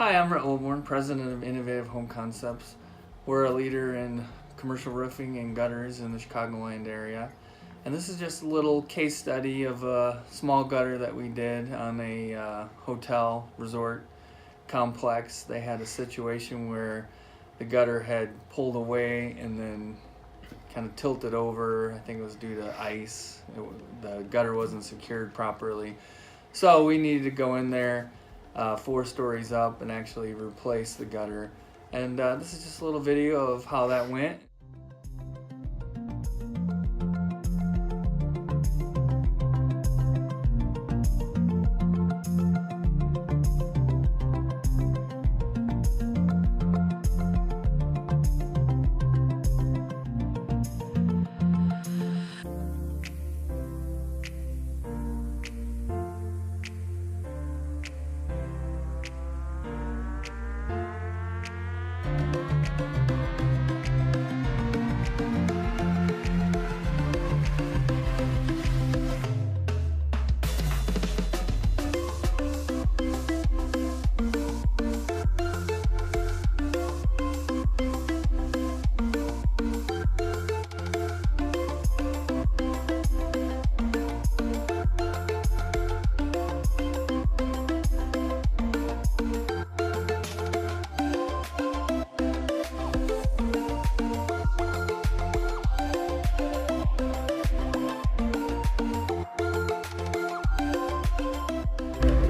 Hi, I'm Rhett Olborn, president of Innovative Home Concepts. We're a leader in commercial roofing and gutters in the Chicagoland area. And this is just a little case study of a small gutter that we did on a hotel resort complex. They had a situation where the gutter had pulled away and then kind of tilted over. I think it was due to ice. The gutter wasn't secured properly. So we needed to go in there 4 stories up and actually replace the gutter. And this is just a little video of how that went.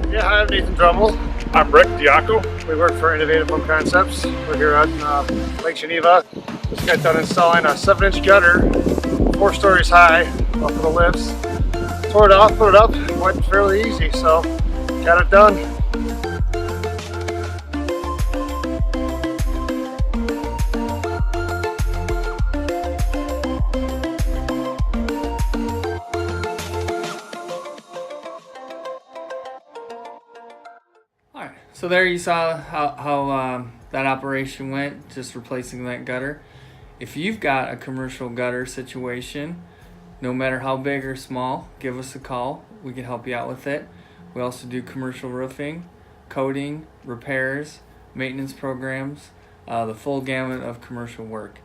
Yeah, hi, I'm Nathan Drummel. I'm Rick Diaco. We work for Innovative Home Concepts. We're here on Lake Geneva. Just got done installing a 7-inch gutter, 4 stories high, off of the lifts. Tore it off, put it up, went fairly easy, so got it done. Alright, so there you saw how that operation went, just replacing that gutter. If you've got a commercial gutter situation, no matter how big or small, give us a call. We can help you out with it. We also do commercial roofing, coating, repairs, maintenance programs, the full gamut of commercial work.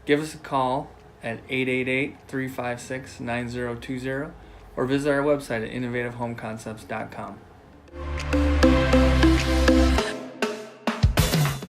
Give us a call at 888-356-9020 or visit our website at innovativehomeconcepts.com.